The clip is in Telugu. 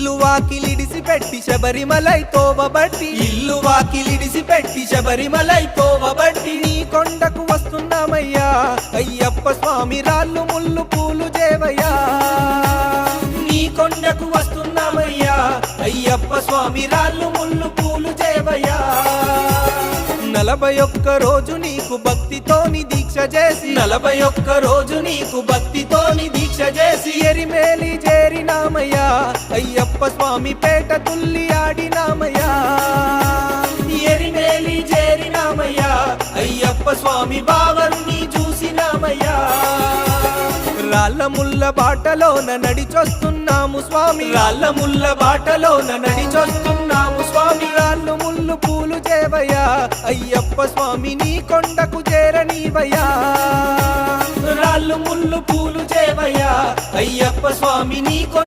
ఇల్లు వాకిలిడిసి పెట్టి శబరిమలై తోవబట్టి ఇల్లు వాకిలిడిసి పెట్టి శబరిమలై తోవబట్టి నీ కొండకు వస్తున్నామయ్యా అయ్యప్ప స్వామి రాళ్ళు ముళ్ళు పూలు చేవయ్యా నీ కొండకు వస్తున్నామయ్యా అయ్యప్ప స్వామి రాళ్ళు ముళ్ళు పూలు చేవయ్యా 41 రోజు నీకు భక్తితోని దీక్ష చేసి 41 రోజు నీకు భక్తితోని దీక్ష చేసి ఎరిమేలి చేరినామయ్యా అయ్యప్ప స్వామి పేట తుల్లి ఆడినామయ్యా ఎరిమేలి చేరినామయ్యా అయ్యప్ప స్వామి బావరుని చూసినామయ్యా రాళ్ళ ముల్ల బాటలోన నడిచొస్తున్నాము స్వామి రాళ్ళ ముల్ల బాటలోన నడిచొస్తున్నాము స్వామి రాళ్ళు ముళ్ళు పూలు చేవయ్యా అయ్యప్ప స్వామి నీ కొండకు చేరనీవయ్యా రాళ్ళు ముళ్ళు పూలు చేవయ్యా అయ్యప్ప స్వామి నీ